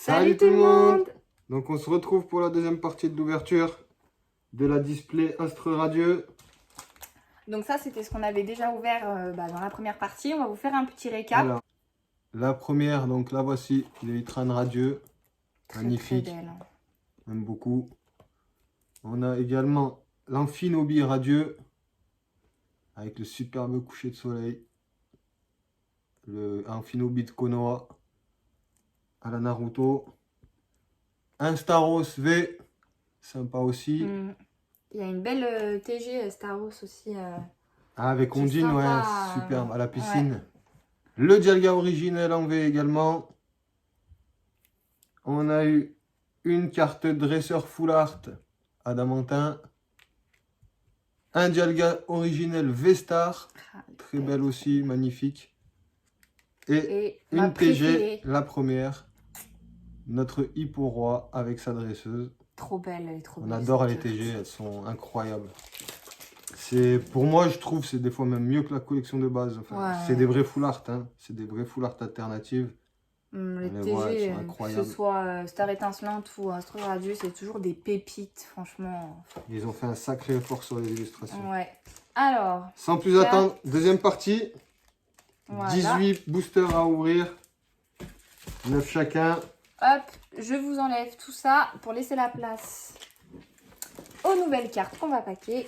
Salut tout le monde! Donc on se retrouve pour la deuxième partie de l'ouverture de la display Astre Radieux. Donc ça c'était ce qu'on avait déjà ouvert dans la première partie. On va vous faire un petit récap. Voilà. La première, donc la voici, les Itran Radieux. Magnifique. Très belle. J'aime beaucoup. On a également l'Amphinobi Radieux avec le superbe coucher de soleil. Le Amphinobi de Konoha à la Naruto. Un Staros V, sympa aussi. Il y a une belle TG Staros aussi. Avec Ondine, ouais, superbe, à la piscine. Ouais. Le Dialga originel en V également. On a eu une carte dresseur full art adamantin. Un Dialga originel V-Star, très belle aussi, magnifique. Et une TG, la première, notre Hippo Roi avec sa dresseuse. Trop belle, elle est trop belle. On adore les TG, elles sont incroyables. Pour moi, je trouve c'est des fois même mieux que la collection de base. Enfin, ouais. C'est des vrais full art, hein. C'est des vrais full art alternatives. Les TG, que ce soit Star Étincelante ou Astre Radieux, c'est toujours des pépites, franchement. Ils ont fait un sacré effort sur les illustrations. Ouais. Alors. Sans plus attendre, deuxième partie. Voilà. 18 boosters à ouvrir. 9 chacun. Hop, je vous enlève tout ça pour laisser la place aux nouvelles cartes qu'on va paquer.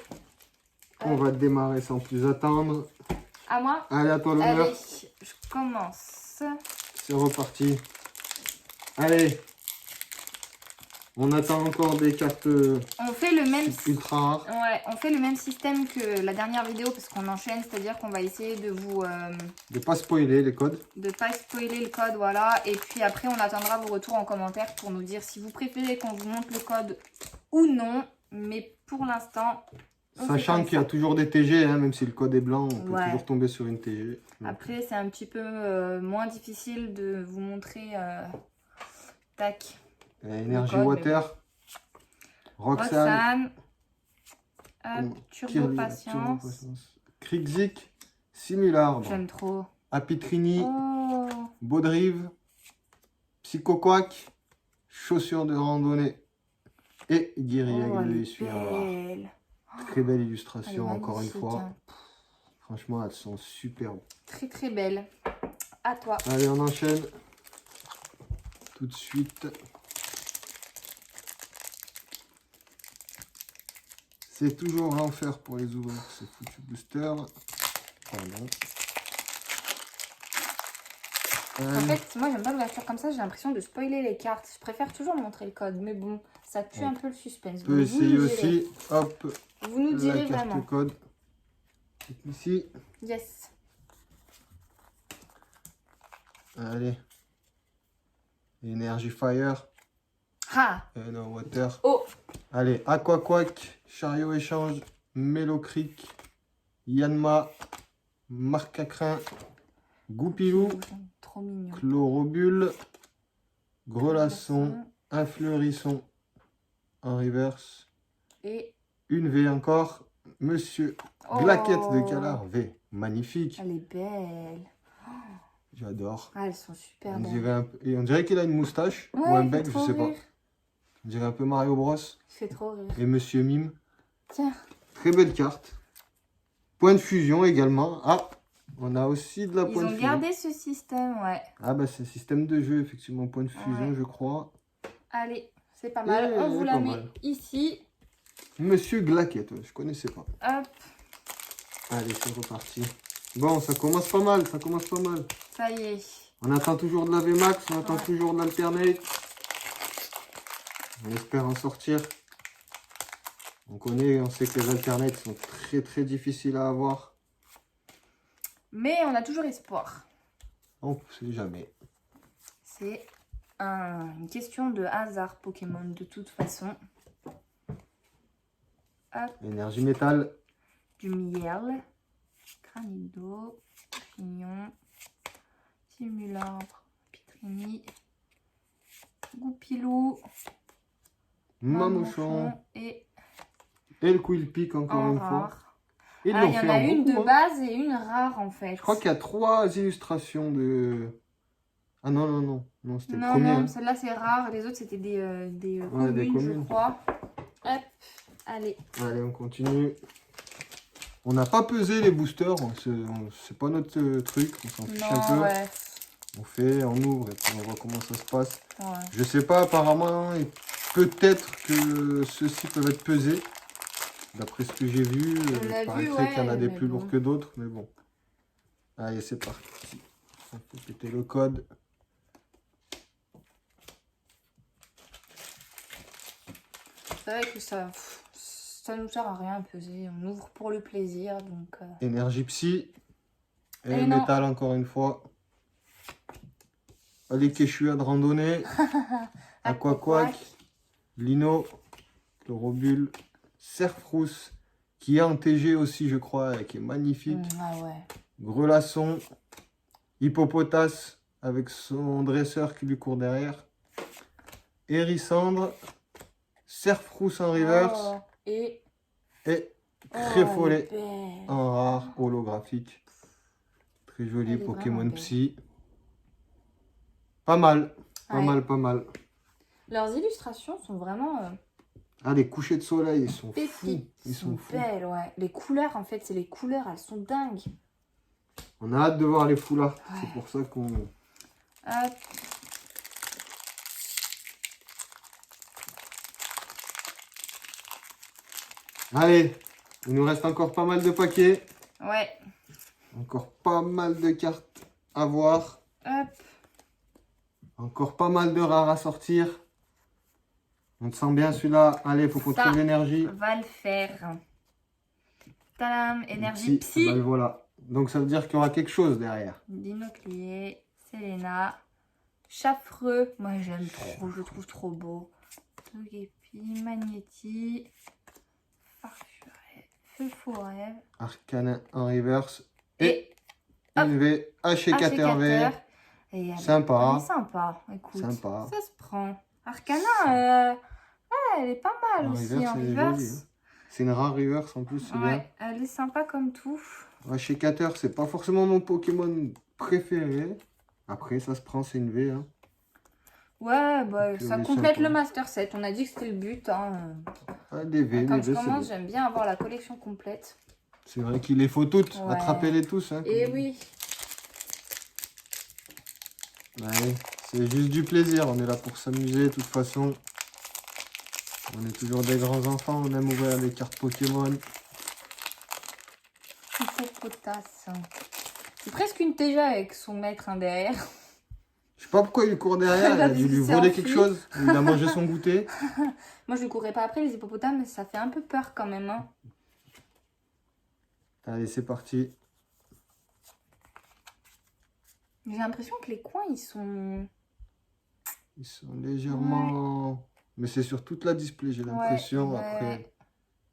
On va démarrer sans plus attendre. À moi? Allez, à toi l'honneur. Allez, je commence. C'est reparti. Allez. On attend encore des cartes on fait le même ultra rares. Ouais, on fait le même système que la dernière vidéo parce qu'on enchaîne, c'est-à-dire qu'on va essayer de vous... de pas spoiler les codes. De pas spoiler le code, voilà. Et puis après, on attendra vos retours en commentaire pour nous dire si vous préférez qu'on vous montre le code ou non. Mais pour l'instant... Sachant qu'il y a toujours des TG, hein, même si le code est blanc, on peut toujours tomber sur une TG. Après, c'est un petit peu moins difficile de vous montrer... Tac. Énergie Water. Roxane. Turbo Patience. Krixik. Simularbre. J'aime trop. Apitrini. Baudrive. Psychoquack. Chaussures de randonnée. Et Guerrier de essuie-noir. Très belle illustration, encore une fois. Hein. Franchement, elles sont superbes. Très très belles. À toi. Allez, on enchaîne. Tout de suite. C'est toujours l'enfer pour les ouvrir, ces foutus boosters. Pardon. En fait, moi j'aime pas l'ouverture comme ça, j'ai l'impression de spoiler les cartes. Je préfère toujours montrer le code, mais bon, ça tue un peu le suspense. On peut essayer aussi. Hop. Vous nous direz la carte vraiment. Code. Ici. Yes. Allez. Énergie Fire. Ah. No Water. Oh. Allez, Aquaquack, Chariot Échange, Mélocric, Yanma, Marcacrin, Goupilou, Chlorobule, Grelasson, un Fleurisson en reverse. Et une V encore, Monsieur Glaquette de Calar V. Magnifique. Elle est belle. J'adore. Ah, elles sont super belles. On dirait qu'il a une moustache ou un bec, je sais pas. On dirait un peu Mario Bros. Il fait trop rire. Et Monsieur Mime. Tiens. Très belle carte. Point de fusion également. Ah, on a aussi de la point de fusion. Ils ont gardé ce système, ouais. Ah bah c'est système de jeu, effectivement. Point de fusion, je crois. Allez, c'est pas mal. On vous la met ici. Monsieur Glaquette, je connaissais pas. Hop. Allez, c'est reparti. Bon, ça commence pas mal, ça commence pas mal. Ça y est. On attend toujours de la VMAX, on attend toujours de l'Alternate. On espère en sortir. On sait que les alternates sont très très difficiles à avoir. Mais on a toujours espoir. On ne sait jamais. C'est une question de hasard Pokémon de toute façon. Hop. Énergie métal. Du miel. Granido. Pignon. Simularbre. Pitrini. Goupilou. Mamouchon. Et le Quillpic encore une fois. Il y en a une de base et une rare en fait. Je crois qu'il y a 3 illustrations de Ah non, non, non. Non, c'était le Non, premier. non, Hein. celle-là c'est rare. Les autres c'était des Ouais, des communes, je communes. crois. Hop, allez. Allez, on continue. On n'a pas pesé les boosters. C'est pas notre truc. On s'en fiche un peu. Non, ouais. On fait, on ouvre et puis on voit comment ça se passe. Ouais. Je sais pas, apparemment, peut-être que ceux-ci peuvent être pesés. D'après ce que j'ai vu, On a il paraîtrait vu, qu'il y en a ouais, des mais plus bon. lourds que d'autres, mais bon. Allez, c'est parti. On peut péter le code. C'est vrai que ça nous sert à rien à peser. On ouvre pour le plaisir, donc... Énergie psy. Et Et non. métal encore une fois. Allez, Quechua de randonnée. Aquaquac. Lino. Chlorobule. Cerfrousse. Qui est en TG aussi, je crois, et qui est magnifique. Ah ouais. Grelasson. Hippopotas avec son dresseur qui lui court derrière. Hérissandre. Cerfrousse en reverse. Oh, et Créfollet elle est belle. en rare holographique. Très joli Elle est Pokémon vraiment Psy. Pas mal. Pas Ouais. mal, pas mal. Leurs illustrations sont vraiment Ah, les couchers de soleil, ils sont fous. pépites. Ils sont fous. belles, ouais. Les couleurs, en fait, c'est les couleurs, elles sont dingues. On a hâte de voir les foulards. Ouais. C'est pour ça qu'on... Hop. Allez, il nous reste encore pas mal de paquets. Ouais. Encore pas mal de cartes à voir. Hop. Encore pas mal de rares à sortir. On te sent bien celui-là. Allez, faut qu'on Ça trouve l'énergie. va le faire. Tadam, énergie Ah psy. bah, le voilà. Donc ça veut dire qu'il y aura quelque chose derrière. Dinoclier, Selena, Chaffreux. Moi j'aime trop, je le trouve trop beau. Togepi, Magnéti, Farfuret, Feu-Forêt. Arcanin en reverse. Et hop, une V, H4V. Et elle Sympa. Elle est sympa, écoute. Sympa. Ça se prend. Arcana, elle est pas mal En aussi reverse, en elle est reverse. jolie, hein. C'est une rare reverse en plus, c'est bien. Ouais, elle est sympa comme tout. H4, c'est pas forcément mon Pokémon préféré. Après, ça se prend, c'est une V. Hein. Ouais, bah, Donc, ça elle est complète sympa. le Master Set. On a dit que c'était le but. Hein. Ah, des V, Quand des je V, c'est commence, bien. j'aime bien avoir la collection complète. C'est vrai qu'il les faut toutes. Ouais. Attrapez-les tous. Hein, Et comme- oui. Ouais, c'est juste du plaisir. On est là pour s'amuser de toute façon. On est toujours des grands enfants. On aime ouvrir des cartes Pokémon. Hippopotas. C'est presque une TGA avec son maître derrière. Je sais pas pourquoi il court derrière. Il a dû lui Il s'est voler enfui. quelque chose. Il a mangé son goûter. Moi, je ne courais pas après les hippopotames, mais ça fait un peu peur quand même. Hein. Allez, c'est parti. J'ai l'impression que les coins, ils sont... Ils sont légèrement... Mais c'est sur toute la display, j'ai l'impression. ouais. Après,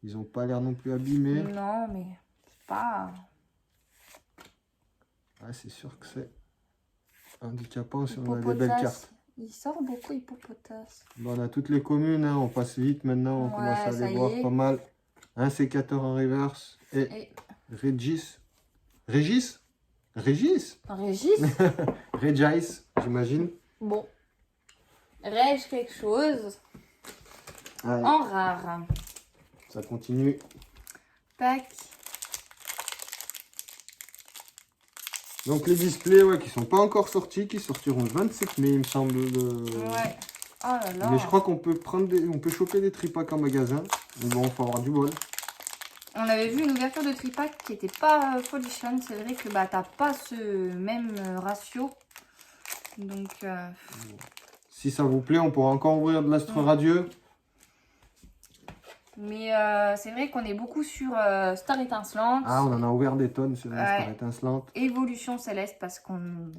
ils ont pas l'air non plus abîmés. Non, mais c'est pas... Ouais, c'est sûr que c'est handicapant si on a des belles Hippopotas. cartes. Il sort beaucoup, Hippopotas. Bon, on a toutes les communes, hein, on passe vite maintenant, on Ouais, commence à ça les y voir est. pas mal. Un sécateur en reverse et Et Régis. Régis Régis Régis. Régis, j'imagine. Bon. Rège quelque chose. Allez, En rare. ça continue. Tac. Donc les displays ouais, qui sont pas encore sortis, qui sortiront le 27 mai, il me semble. Ouais. Oh là là. Mais je crois qu'on peut prendre on peut choper des tripacks en magasin. Mais bon, faut avoir du bol. On avait vu une ouverture de tripack qui était pas folichonne. C'est vrai que bah t'as pas ce même ratio. Donc Si ça vous plaît, on pourra encore ouvrir de l'astre radieux. mais c'est vrai qu'on est beaucoup sur Star étincelante. Ah, on en a ouvert des tonnes sur Ouais. l'astre étincelante. Évolution céleste parce qu'on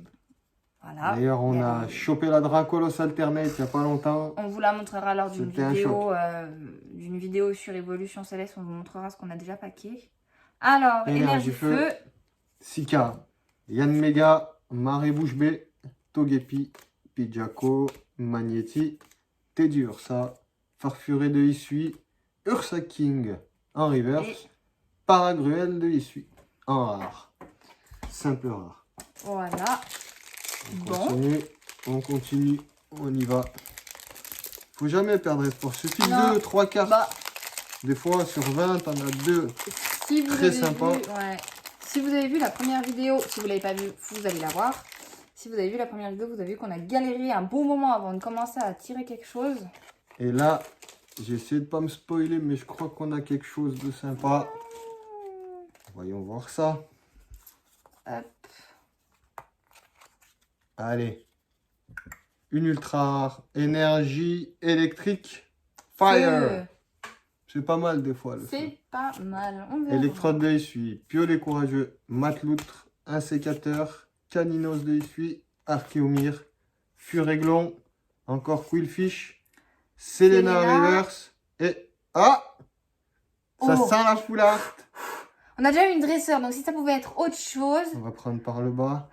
voilà. D'ailleurs, on a chopé la Dracolos Alternate il n'y a pas longtemps. On vous la montrera lors d'une C'était un vidéo sur Évolution Céleste. On vous montrera ce qu'on a déjà paqué. Alors, énergie feu. Sika, Yanmega, Marée Bouche B, Togepi, Pidjaco, Magnéti, Teddiursa, Farfuré de Issui, Ursa King en reverse, Et Paragruel de Issui en rare. Simple rare. voilà. On Bon. continue. On continue, on y va. Faut jamais perdre espoir. Suffit Non. 2, 3 cartes. Bah, Des fois, sur 20, t'en as 2. si vous Très avez sympa. vu, ouais. Si vous avez vu la première vidéo, si vous l'avez pas vue, vous allez la voir. Si vous avez vu la première vidéo, vous avez vu qu'on a galéré un bon moment avant de commencer à tirer quelque chose. Et là, j'ai essayé de pas me spoiler, mais je crois qu'on a quelque chose de sympa. Voyons voir ça. Hop. Allez. Une ultra rare. Énergie électrique. Fire. C'est pas mal des fois. C'est pas mal. On verra. Électrode de essuie. Piolet courageux. Mateloutre. Un sécateur. Caninos de essuie. Archéomir. Furéglon. Encore Quillfish. Selena Reverse. Et... Ah! Ça Oh. sent la foulard. On a déjà eu une dresseur, donc si ça pouvait être autre chose, On va prendre par le bas.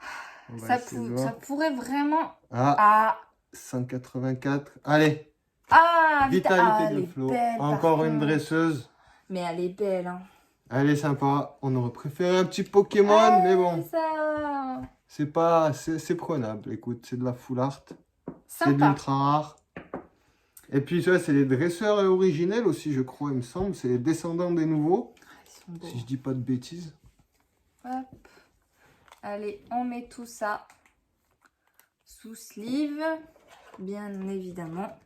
On va essayer de voir. ça pourrait vraiment... Ah, Ah, 184. Allez, ah, vitalité elle de est flot. belle, par Encore une contre. dresseuse. Mais elle est belle, hein. Elle est sympa. On aurait préféré un petit Pokémon, Ah, mais bon. Ça... C'est pas... C'est prenable. Écoute, c'est de la full art. C'est de Sympa. l'ultra rare. Et puis, ça, c'est les dresseurs originels aussi, je crois, il me semble. C'est les descendants des nouveaux. Ils sont beaux. Si je dis pas de bêtises. Hop. Allez, on met tout ça sous sleeve, bien évidemment.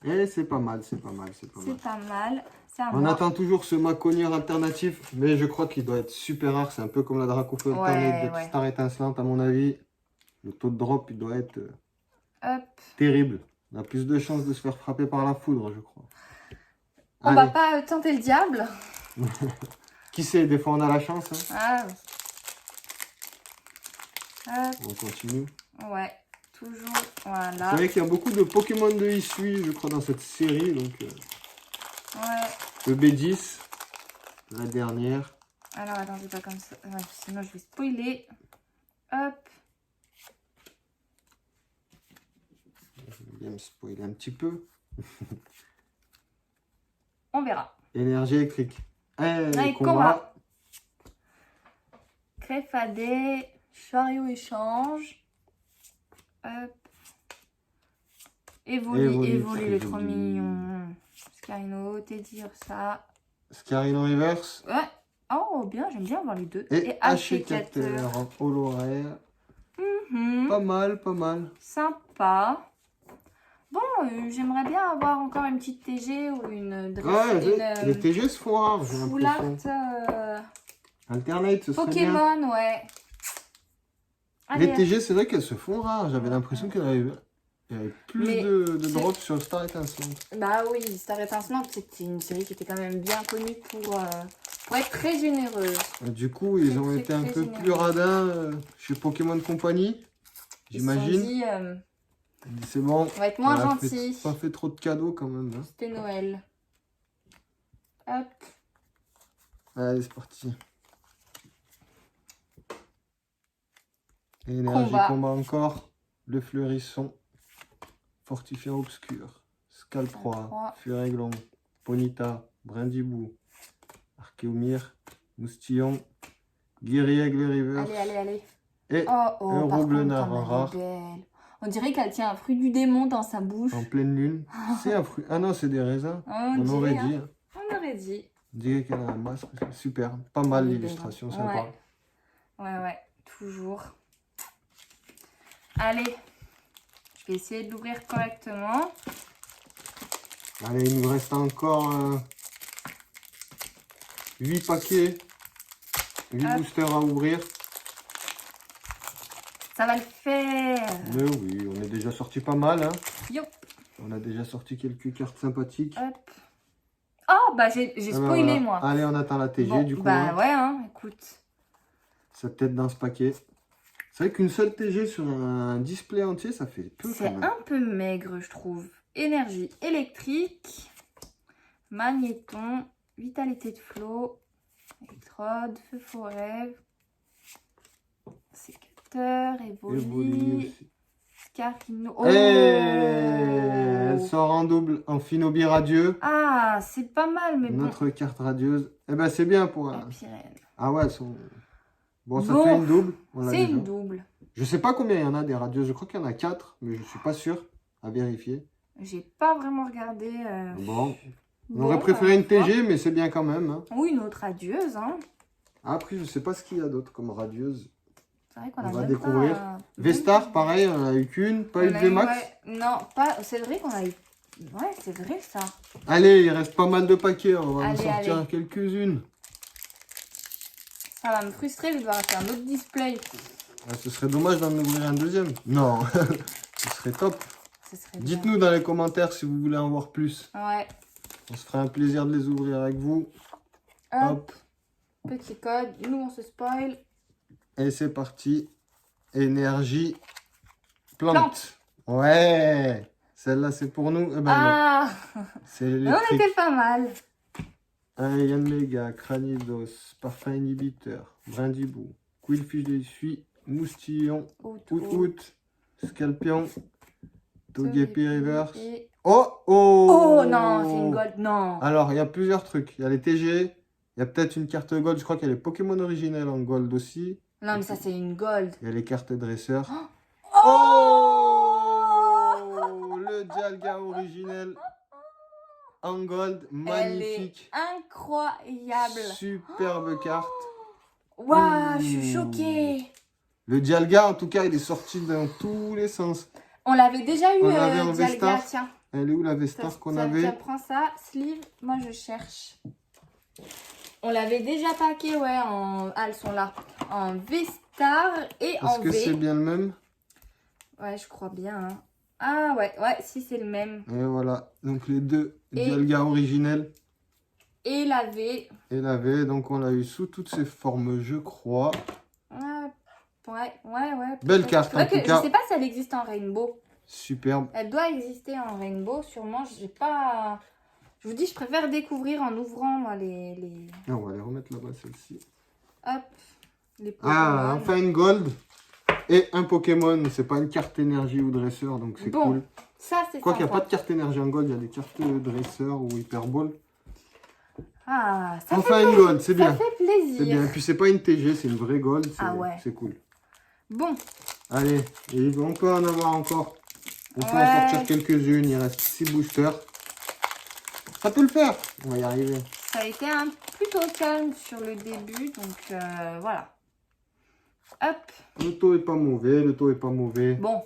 Et c'est pas mal, c'est pas mal, c'est pas mal. C'est pas mal. C'est à On moi. attend toujours ce Maconier alternatif, mais je crois qu'il doit être super rare. C'est un peu comme la Dracofeu alternate de ouais. Star étincelante, à mon avis. Le taux de drop, il doit être Hop. terrible. On a plus de chances de se faire frapper par la foudre, je crois. On va Allez. pas tenter le diable. Qui sait, des fois on a la chance. Hein. Ah. Hop. On continue. Ouais. Toujours. Voilà. C'est vrai qu'il y a beaucoup de Pokémon de Isui, je crois, dans cette série. Donc, Ouais. le B10, la dernière. Alors, attends, c'est pas comme ça. Ouais, sinon, je vais spoiler. Hop. Je vais bien me spoiler un petit peu. On verra. Énergie électrique. Allez, combat. Crefadé. Chariot échange. Hop. Évoli, il est trop mignon. Skyno, Teddy, ça. Scarino Reverse. Ouais. Oh, bien, j'aime bien avoir les deux. Et H4 en holo rare. Pas mal, pas mal. Sympa. Bon, j'aimerais bien avoir encore une petite TG ou une Ouais, les TG se font rares, j'ai full l'impression. art Alternate, ce serait bien. Pokémon, ouais. Allez, Les TG, c'est vrai qu'elles se font rares. J'avais l'impression qu'il y avait plus Mais de c'est- drops sur Star étincelante. bah oui, Star étincelante, c'était une série qui était quand même bien connue pour être très généreuse. Et du coup, ils ont Très, été un très peu généreux. plus radins chez Pokémon Company. Ils se sont J'imagine. dit, C'est bon. on va être moins On a gentils. pas fait trop de cadeaux quand même. Hein. C'était Noël. Hop. Allez, c'est parti. Énergie combat encore. Le fleurisson. Fortifiant obscur. Scalproie. Furéglon. Ponita. Brindibou. Archéomir. Moustillon. Guiriaigle River. Allez. Et Oh, un par contre, Roublenard comme elle est rare. belle. On dirait qu'elle tient un fruit du démon dans sa bouche. En pleine lune. C'est un fruit. Ah non, c'est des raisins. On On aurait dirait, dit. hein. On aurait dit. On dirait qu'elle a un masque. Super. Pas mal Elle est l'illustration, belle. sympa. Ouais, toujours. Allez, je vais essayer de l'ouvrir correctement. Allez, il nous reste encore 8 paquets. 8 boosters à ouvrir. Ça va le faire. Mais oui, on est déjà sorti pas mal. Hein. Yo. On a déjà sorti quelques cartes sympathiques. Hop. Oh, bah j'ai Ah ben spoilé, voilà. moi. Allez, on attend la TG Bon, du coup. bah hein. ouais, hein, écoute. Ça peut-être dans ce paquet. C'est vrai qu'une seule TG sur un display entier, ça fait peu. C'est un peu maigre, je trouve. Énergie électrique. Magnéton. Vitalité de flot. Électrode. Feu forêt. Sécateur. Évoli. Scarino. Oh. Elle sort en double, en Phinobi radieux. Ah, c'est pas mal, mais Notre carte radieuse. Eh ben c'est bien pour bon. un... Pyrène. Ah ouais, elles sont... Bon, ça Bon, fait une double. On l'a c'est déjà. une double. Je sais pas combien il y en a des radieuses. Je crois qu'il y en a 4, mais je suis pas sûr. À vérifier. J'ai pas vraiment regardé. Bon. On Bon, aurait préféré une voir. TG, mais c'est bien quand même. Hein. Ou une autre radieuse. Hein. Après, je sais pas ce qu'il y a d'autre comme radieuse. C'est vrai qu'on On a va même découvrir. pas... V-Star, pareil, on en a eu qu'une. Pas eu de VMAX. Ouais, non, pas... c'est vrai qu'on a eu... Ouais, c'est vrai ça. Allez, il reste pas mal de paquets. On va en Allez, sortir allez. quelques-unes. Ça va me frustrer de devoir faire un autre display. Ah, ce serait dommage d'en ouvrir un deuxième. Non, ce serait top. Ce serait bien. Dites-nous dans les commentaires si vous voulez en voir plus. Ouais. On se ferait un plaisir de les ouvrir avec vous. Hop. Petit code. Nous, on se spoil. Et c'est parti. Énergie plante. Ouais. Celle-là, c'est pour nous. Eh ben Ah, non. C'est on électrique. était pas mal. Iron Mega, Cranidos, Parfum Inhibiteur, Brindibou, Quillfish d'essuie, Moustillon, Out, Scalpion, Togepi Reverse. Oh, oh! Oh non, c'est une gold. Non. Alors, il y a plusieurs trucs. Il y a les TG, il y a peut-être une carte gold. Je crois qu'il y a les Pokémon originels en gold aussi. Non, mais ça, c'est une gold. Il y a les cartes dresseurs. Oh, Le Dialga originel en gold, elle magnifique. est incroyable. Superbe carte. Waouh, je suis choquée. Le Dialga, en tout cas, il est sorti dans tous les sens. On l'avait déjà eu, On l'avait en Dialga, V-Star. tiens. Elle est où la V-Star qu'on avait? Tiens, prends ça, sleeve, moi je cherche. On l'avait déjà packé, ouais, en... Ah, elles sont là. En V-Star et Est-ce en que V. c'est bien le même? Ouais, je crois bien. Hein. Ah ouais, si c'est le même. Et voilà, donc les deux Et- Dialga originels Et la V. et la V. Donc on l'a eu sous toutes ses formes, je crois. Ouais. Belle peut-être. carte, C'est vrai en tout que cas. je sais pas si elle existe en rainbow. Superbe. Elle doit exister en rainbow, sûrement. J'ai pas... Je vous dis, je préfère découvrir en ouvrant, moi, les... Et on va les remettre là-bas, celle-ci. Hop. Les Ah, Pokémon. enfin une gold et un Pokémon. C'est pas une carte énergie ou dresseur, donc c'est Bon, cool. ça, c'est Quoi qu'il n'y a sympa. pas de carte énergie en gold, il y a des cartes dresseur ou hyper ball. Ah, ça Enfin fait une gold, c'est Ça bien. fait C'est plaisir. bien. Et puis c'est pas une TG, c'est une vraie gold. Ah ouais. C'est cool. Bon, Allez, et on peut en avoir encore. On peut en Ouais. sortir quelques-unes. Il reste 6 boosters. Ça peut le faire. On va y arriver. ça a été un plutôt calme sur le début, donc voilà. Hop. Le taux est pas mauvais. Le taux est pas mauvais. Bon,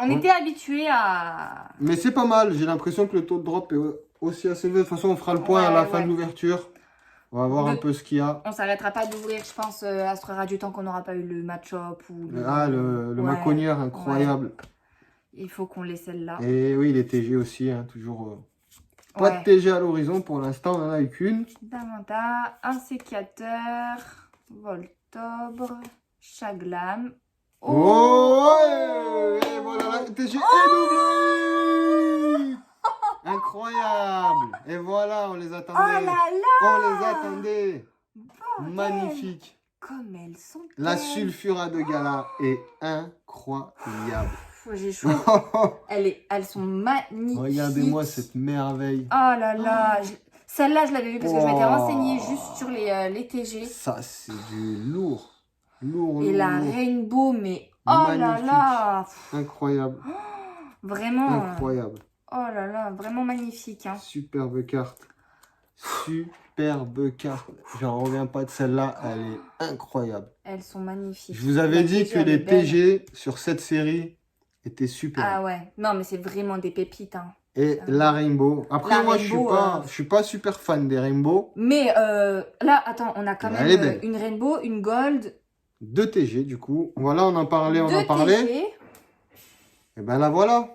on Bon. était habitués à... Mais c'est pas mal. J'ai l'impression que le taux de drop est aussi assez élevé. De toute façon, on fera le point à la fin de l'ouverture. On va voir un peu ce qu'il y a. On s'arrêtera pas d'ouvrir, je pense, Astra Radio tant qu'on n'aura pas eu le match-up ou le... Le Maconière, incroyable. Il faut qu'on l'ait celle-là. Et oui, les TG aussi, hein, toujours. Pas de TG à l'horizon pour l'instant, on en a eu qu'une. Damanta, un sécateur, Voltobre, Chaglam. Oh, et voilà, la TG est doublée. Incroyable. Et voilà, on les Oh attendait. là là. On les attendait. Bordel. Magnifique. Comme elles sont La belles. Sulfura de Gala est incroyable. J'ai chaud. Elles sont magnifiques. Regardez-moi cette merveille. Oh là là. Celle-là, je l'avais vue parce que je m'étais renseignée juste sur les TG. Ça, c'est du lourd. Lourd, Et lourd, la lourd. Rainbow, mais oh là Magnifique. là. Incroyable. Vraiment. Incroyable. Oh là là, vraiment magnifique. Hein. Superbe carte. Superbe carte. J'en reviens pas de celle-là. Elle est incroyable. Elles sont magnifiques. Je vous avais La dit TG, que elle est les belle. TG sur cette série étaient super. Ah ouais. Non, mais c'est vraiment des pépites. Hein. Et la Rainbow. Après, La moi, Rainbow, je suis pas super fan des Rainbow. Mais là, attends, on a quand Elle est même belle. une Rainbow, une Gold, 2 TG, du coup. Voilà, on en parlait, on deux en parlait. TG. Et ben là, voilà.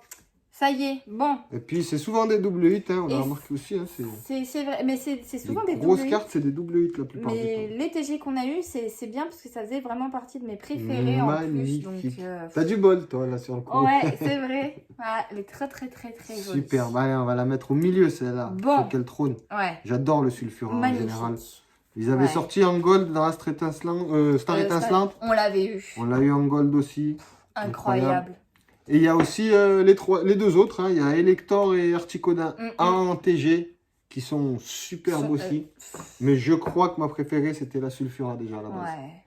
Ça y est, bon. Et puis, c'est souvent des double hits, hein, on Et a remarqué aussi. Hein, C'est vrai, mais c'est souvent des les grosses double hits. cartes, c'est des double hits la plupart du Mais temps. les TG qu'on a eu, c'est bien parce que ça faisait vraiment partie de mes préférés en plus. Donc, Magnifique. T'as du bol, toi, là, sur le coup. ouais, c'est vrai. Ouais, elle est très jolie. Super. Bah, allez, on va la mettre au milieu, celle-là. Bon. Faut qu'elle trône. Ouais, J'adore le sulfure en magnifique. général. Ils avaient Ouais. sorti en gold dans Star Étincelante. On l'avait eu. On l'a eu en gold aussi. Incroyable. Et il y a aussi les deux autres. Hein. Il y a Elector et Articodin en TG qui sont superbes aussi. Mais je crois que ma préférée, c'était la Sulfura déjà à la base. Ouais.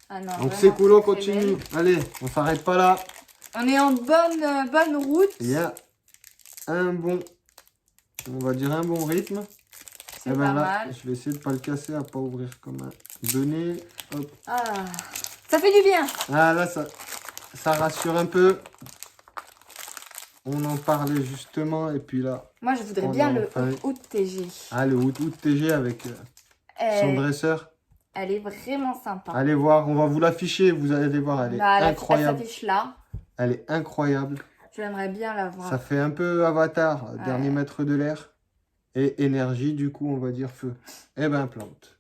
Ah non, Donc vraiment c'est cool, on très, très continue. belle. Allez, on s'arrête pas là. On est en bonne route. Il y a un bon, on va dire un bon rythme. C'est Et pas ben là, mal. je vais essayer de pas le casser, à pas ouvrir comme un donné. Hop. Ah, ça fait du bien. Ah là, ça rassure un peu. On en parlait justement et puis là. Moi, je voudrais on bien a le enfin- Out TG. Ah, le Out TG avec son dresseur. Elle est vraiment sympa. Allez voir, on va vous l'afficher, vous allez voir, elle est Là, incroyable. Elle s'affiche là. Elle est incroyable. J'aimerais bien la voir. Ça fait un peu Avatar, Ouais. dernier maître de l'air. Et énergie, du coup, on va dire feu. Et ben plante.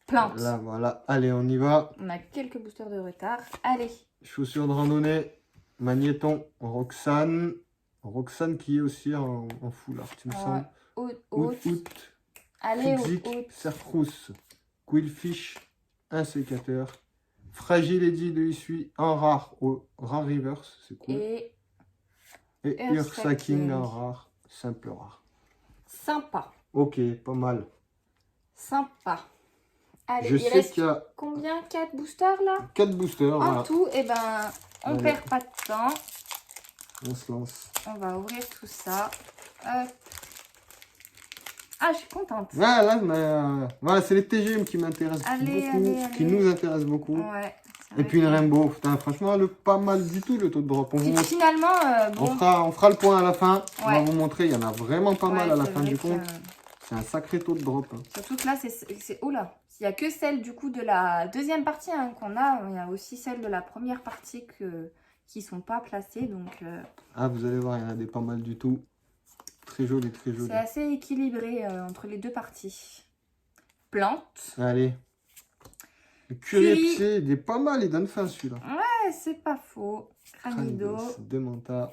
Plante. Là, voilà. Allez, on y va. On a quelques boosters de retard. Allez. Chaussures de randonnée, Magnéton, Roxane. Roxane qui est aussi en full art, il me semble. Out. Allez, Fuxic, Out. Cercrousse, Quillfish, un sécateur. Fragile Eddy de Issui en rare au rare reverse, c'est cool. Et Et Ursa Ursa King King. en rare, simple rare. sympa. Ok, pas mal. Sympa. Allez, Je il sais reste qu'il y a combien? 4 boosters là 4 boosters. en Voilà. tout? Et ben, on Allez. perd pas de temps. On se lance. On va ouvrir tout ça. Hop. Ah, je suis contente. Voilà, voilà c'est les TGM qui m'intéressent Allez, beaucoup, allez, qui allez. nous intéressent beaucoup. Ouais. c'est Et vrai puis une que- Rainbow, putain, franchement, pas mal du tout le taux de drop. On, vous montre- Finalement, bon. on fera le point à la fin. On va Ouais. vous montrer, il y en a vraiment pas mal Ouais, à la c'est fin vrai du que- compte. C'est un sacré taux de drop. Hein. Surtout que là, c'est... Oh là. Il n'y a que celle du coup de la deuxième partie hein, qu'on a. Il y a aussi celle de la première partie qui sont pas placées. Donc, Ah, vous allez voir, il y en a des pas mal du tout. Très joli, très joli. c'est assez équilibré entre les deux parties. Plante. Allez. Le Curie. Curie, il est pas mal, il donne faim celui-là. Ouais, c'est pas faux. Cranido. Demanta,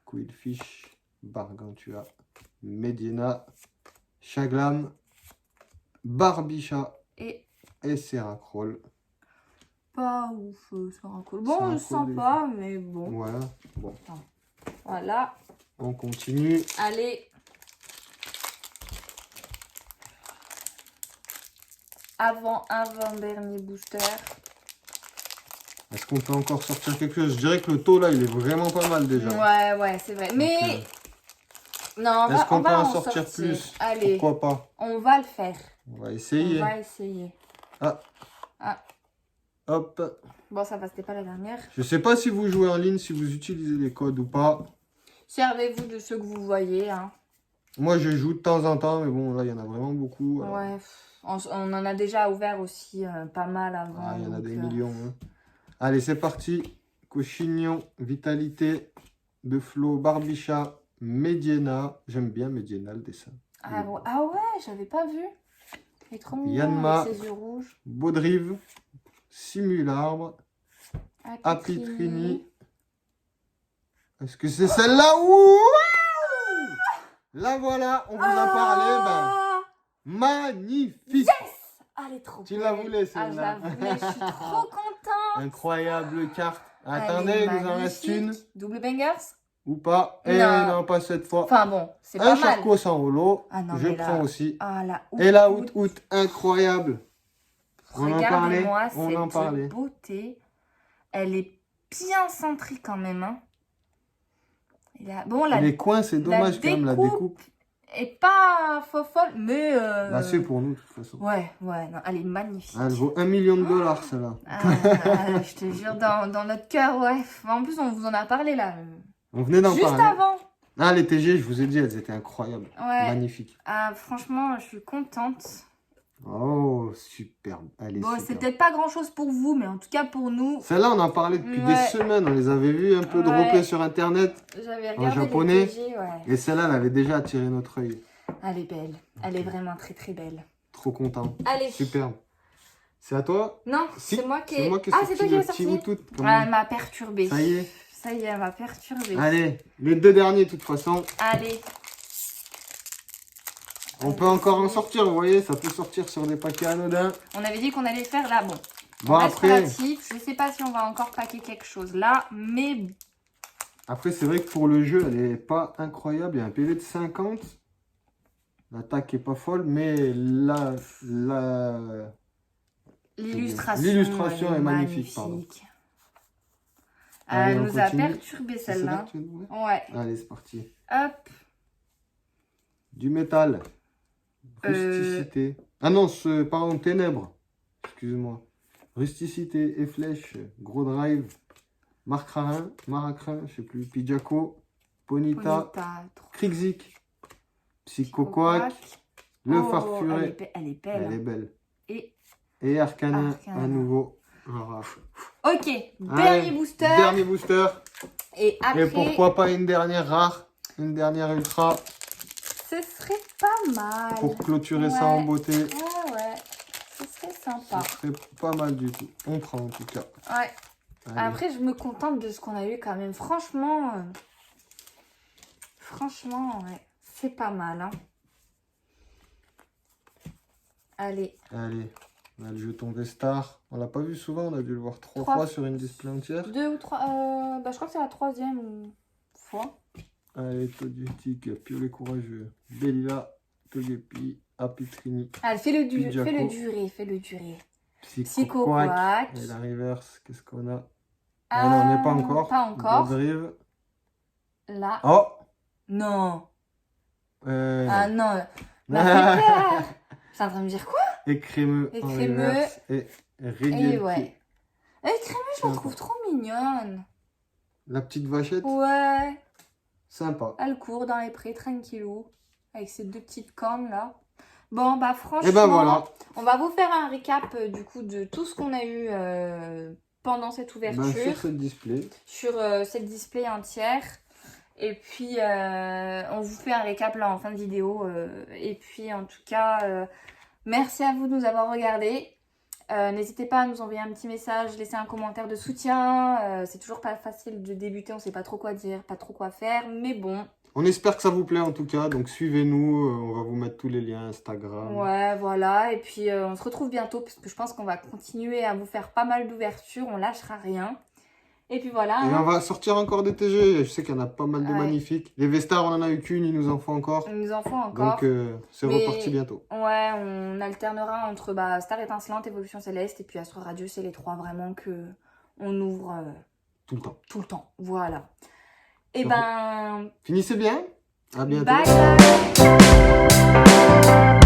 Quillfish, Bargantua, Medina, Chaglam, Barbicha Et et Seracroll. pas ouf, ça raccole. Bon, Seracroll sympa, mais bon. Voilà. Bon, Voilà. on continue. Allez. Avant-dernier booster. Est-ce qu'on peut encore sortir quelque chose? Je dirais que le taux là, il est vraiment pas mal déjà. Ouais, c'est vrai. Mais non, Est-ce qu'on on peut va en en sortir plus? Allez, Pourquoi pas? on va le faire. On va essayer. On va essayer. Ah. Ah. Hop. Bon, ça va, c'était pas la dernière. Je sais pas si vous jouez en ligne, si vous utilisez les codes ou pas. Servez-vous de ceux que vous voyez. Hein. Moi, je joue de temps en temps, mais bon, là, il y en a vraiment beaucoup. Alors... Ouais. On en a déjà ouvert aussi pas mal avant. Ah, il y en a donc, des millions. Hein. Allez, c'est parti. Cochignon, Vitalité, De Flo, Barbicha, Mediena. J'aime bien Mediena, le dessin. Ah ouais, j'avais pas vu. Il est trop mignon Yanma. avec ses yeux rouges. Baudrive, Simularbre, Apitrini. Apitrini. Est-ce que c'est celle-là? Ouh! Là, voilà, on vous a parlé. Ben, magnifique! Ah, elle est trop Tu belle. la voulais, Ah, je celle-là. la voulais, je suis trop contente. Incroyable carte. Elle Attendez, est il nous en reste une. magnifique. Double bangers? Ou pas? Eh Non. non, pas cette fois. Enfin bon, c'est Un pas mal. charcot sans holo. Ah non, Je mais là- prends aussi. Ah la Et la out, incroyable. On en parlait. Regardez-moi On en cette parlait. beauté. Elle est bien centrée quand même. Hein. Et là, bon, la Les coins, c'est dommage quand même, la découpe. est pas folle, mais... Bah, c'est pour nous, de toute façon. Ouais, non, elle est magnifique. Elle vaut 1 million de dollars, celle-là. Ah, je te jure, dans notre cœur, ouais. En plus, on vous en a parlé là. On venait d'en Juste parler. avant. Ah, les TG, je vous ai dit, elles étaient incroyables. Ouais. Magnifiques. Ah, franchement, je suis contente. Oh, superbe. Elle est Bon, c'est superbe. peut-être pas grand-chose pour vous, mais en tout cas pour nous, Celle-là, on en parlait depuis des Ouais. semaines. On les avait vues un peu Ouais. dropper sur Internet. j'avais regardé japonais. les TG, ouais. Et celle-là, elle avait déjà attiré notre œil. Elle est belle. Elle est vraiment très très belle. Trop content. Allez. Superbe. C'est à toi? Non, Si, c'est moi qui c'est ai... moi qui ai Ah, sorti c'est toi qui le l'as petit sorti. Outout, comme Ah, dit. elle m'a perturbée. Ça y est. Ça y est, elle m'a perturbée. Allez, les deux derniers, de toute façon. Allez. On peut encore en sortir, vous voyez, ça peut sortir sur des paquets anodins. On avait dit qu'on allait faire là, bon. Bon, On reste après, relatif. Je sais pas si on va encore paquer quelque chose là, mais c'est vrai que pour le jeu, elle est pas incroyable. Il y a un PV de 50. L'attaque est pas folle, mais L'illustration est magnifique. Pardon. Elle Allez, on nous a continue. perturbé C'est celle-là. celle-là que tu veux ouvrir Ouais. Allez, c'est parti. Hop. Du métal. Rusticité. Ah non, pardon, ténèbres. Excuse-moi. Rusticité et flèche. Gros drive. Marcrin, je sais plus. Pidjaco. Ponita. Krixik. Psychoquack. Le Farfuré. Elle est belle. Elle est belle. Et Arcanin, à nouveau. Ok, dernier booster. Dernier booster. Et après... Et pourquoi pas une dernière rare, une dernière ultra. Ce serait pas mal. Pour clôturer ça en beauté. Ouais. Ce serait sympa. Ce serait pas mal du tout. On prend en tout cas. Ouais. Allez. Après, je me contente de ce qu'on a eu quand même. Franchement, ouais. C'est pas mal. Hein. Allez. On a le jeton Vestar. On l'a pas vu souvent, on a dû le voir trois fois sur une display entière. 2 ou 3. Je crois que c'est la 3e fois. Allez, Todutic, Piolet Courageux, Bella, Togepi, Apitrini. Allez, fais-le durer. Psychoquack. Et la reverse, qu'est-ce qu'on a? Ah non, on n'est pas encore. Pas encore. Drive. Là. Oh! Non. Non. Ah non. M'a fait peur. C'est en train de me dire quoi? Écrémeux. Et en crémeux. reverse. Et Réguelpi. Et ouais. Et crémeux, je la trouve trop mignonne. La petite vachette. Ouais. Sympa. Elle court dans les prés, tranquillou. Avec ses 2 petites cornes là. Bon, bah franchement, Et ben voilà. On va vous faire un récap du coup de tout ce qu'on a eu pendant cette ouverture. Sur cette display. Sur cette display entière. Et puis, on vous fait un récap là en fin de vidéo. Et puis, en tout cas, merci à vous de nous avoir regardés. N'hésitez pas à nous envoyer un petit message, laisser un commentaire de soutien. C'est toujours pas facile de débuter, on sait pas trop quoi dire, pas trop quoi faire. Mais bon. On espère que ça vous plaît en tout cas. Donc suivez-nous, on va vous mettre tous les liens Instagram. Ouais, voilà. Et puis, on se retrouve bientôt parce que je pense qu'on va continuer à vous faire pas mal d'ouvertures. On lâchera rien. Et puis voilà. Et on va sortir encore des TG. Je sais qu'il y en a pas mal de magnifiques. Les Vestar, on en a eu qu'une, il nous en faut encore. Il nous en faut encore. Donc c'est reparti bientôt. Ouais, on alternera entre Star Étincelante, Évolution Céleste et puis Astro Radio. C'est les 3 vraiment que on ouvre tout le temps. Tout le temps, voilà. Et donc, finissez bien. À bientôt. Bye bye.